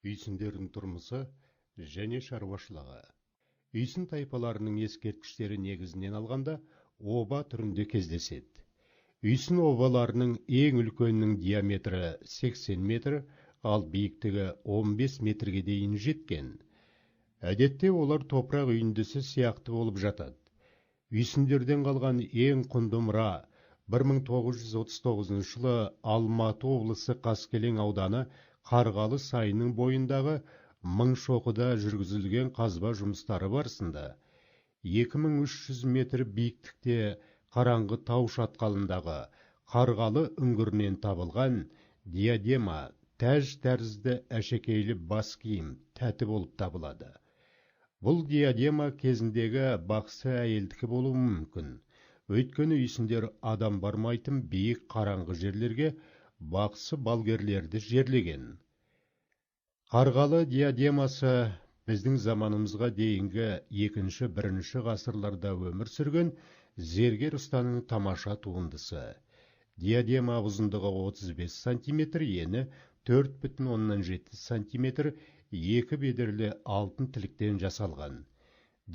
Үйсіндердің тұрмысы және шаруашылығы. Үйсін тайпаларының ескерткіштері негізінен алғанда оба түрінде кездеседі. Үйсін обаларының ең үлкенінің диаметрі 80 метр, ал биіктігі 15 метрге дейін жеткен. Әдетте олар топырақ үйіндісі сияқты болып жатады. Үйсіндерден қалған ең құнды мұра 1939 жылы Алматы облысы Қаскелең ауданы Қарғалы сайының бойындағы Мыңшоқыда жүргізілген қазба жұмыстары барысында 2300 метр биіктікте қараңғы тау шатқалындағы Қарғалы үңгірінен табылған диадема тәж тәрізді әшекейлі бас киім тәті болып табылады. Бұл диадема кезіндегі бақсы әйелдікі болуы мүмкін. Өйткені үйсіндер адам бармайтын биік қараңғы жерлерге бақсы балгерлерді жерлеген. Қарғалы диадемасы біздің заманымызға дейінгі 2-1 ғасырларда өмір сүрген зергер ұстаның тамаша туындысы. Диадема ұзындығы 35 см, ені 4,7 см, екі бедерлі алтын тіліктен жасалған.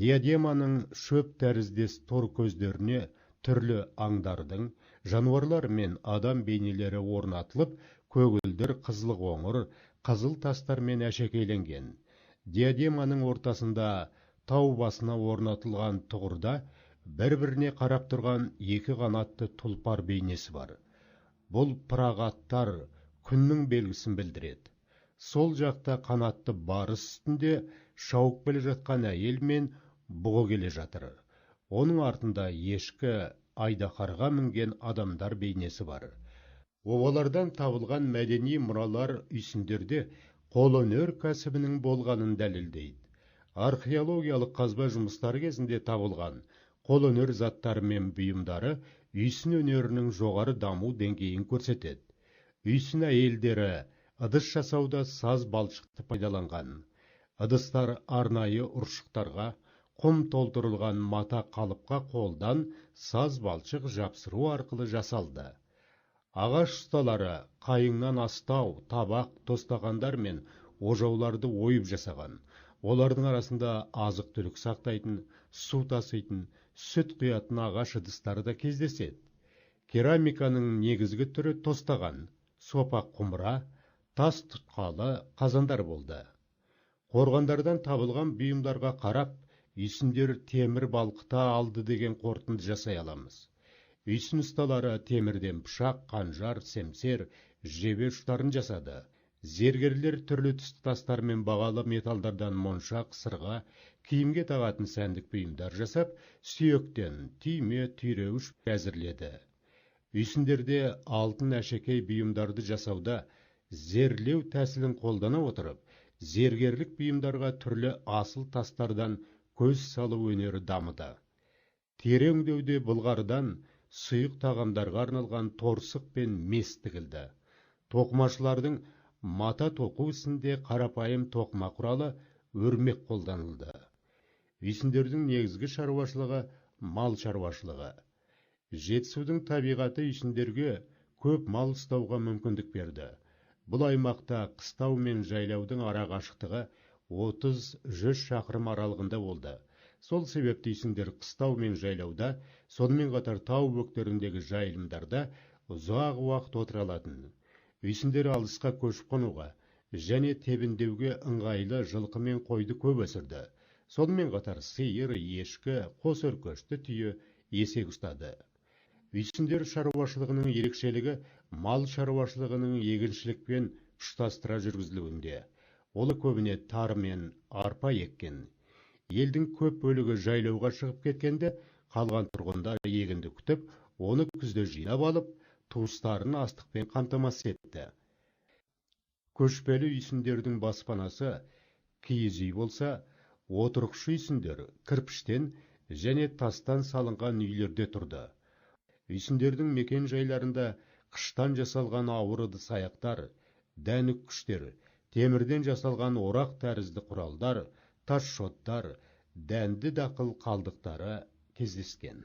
Диадеманың шөп тәріздес тор көздеріне түрлі аңдардың, жануарлар мен адам бейнелері орнатылып, көгілдір қызыл қоңыр, қызыл тастармен әшекейленген. Диадеманың ортасында тау басына орнатылған тұғырда бір-біріне қарап тұрған екі қанатты тұлпар бейнесі бар. Бұл пырағаттар күннің белгісін білдіреді. Сол жақта қанатты барыс үстінде шауып келе жатқан әйел мен бұғы келе жатыр. Оның артында ешкі, айдақарға мінген адамдар бейнесі бар. Обалардан табылған мәдени мұралар үйсіндерде қолөнер кәсібінің болғанын дәлелдейді. Археологиялық қазба жұмыстары кезінде табылған қолөнер заттары мен бұйымдары үйсін өнерінің жоғары даму деңгейін көрсетеді. Үйсін әйелдері ыдыс жасауда саз балшықты пайдаланған. Ыдыстар арнайы ұршықтарға, құм толтырылған мата қалыпқа қолдан саз балшық жапсыру арқылы жасалды. Ағаш ұсталары қайыңнан астау, табақ, тостағандар мен ожауларды ойып жасаған. Олардың арасында азық-түлік сақтайтын, су таситын, сүт құятын ағаш ыдыстары да кездеседі. Керамиканың негізгі түрі тостаған, сопақ құмыра, тас тұтқалы қазандар болды. Қорғандардан табылған бұйымдарға қарап, үйсіндер темір балқыта алды деген қорытынды жасай аламыз. Үйсін ұсталары темірден пышақ, қанжар, семсер, жебе ұштарын жасады. Зергерлер түрлі түсті тастар мен бағалы металдардан моншақ, сырға, киімге тағатын сәндік бұйымдар жасап, сүйектен түйме, түйреуіш әзірледі. Үйсіндерде алтын әшекей бұйымдарды жасауда зерлеу тәсілін қолдана отырып, зергерлік бұйымдарға түрлі асыл тастардан көз салу өнері дамыды. Тереңдеуде былғарыдан сұйық тағамдарға арналған торсық пен мес тігілді. Тоқымашылардың мата тоқу ісінде қарапайым тоқыма құралы өрмек қолданылды. Үйсіндердің негізгі шаруашылығы мал шаруашылығы. Жетісудың табиғаты үйсіндерге көп мал ұстауға мүмкіндік берді. Бұл аймақта қыстау мен жайлаудың ара қашықтығы 30-100 шақырым аралығында болды. Сол себепті үйсіндер қыстау мен жайлауда, сонымен қатар тау бөктеріндегі жайылымдарда ұзақ уақыт отыра алатын. Үйсіндер алысқа көшіп қонуға және тебіндеуге ыңғайлы жылқы мен қойды көп өсірді. Сонымен қатар сиыр, ешкі, қос өркешті түйе, есек ұстады. Үйсіндер шаруашылығының ерекшелігі мал шаруашылығының егіншілікпен ұштастыра жүргізілуінде. Олы көбіне тар мен арпа еккен. Елдің көп бөлігі жайлауға шығып кеткенде, қалған тұрғындар егінді күтіп, оны күзде жинап алып, туыстарын астықпен қамтамасыз етті. Көшпелі үйсіндердің баспанасы киіз үй болса, отырықшы үйсіндер кірпіштен және тастан салынған үйлерде тұрды. Үйсіндердің мекен жайларында қыштан жасалған ауыр ыдыс аяқтар, дәнік күштер, темірден жасалған орақ тәрізді құралдар, тас шоттар, дәнді дақыл қалдықтары кездескен.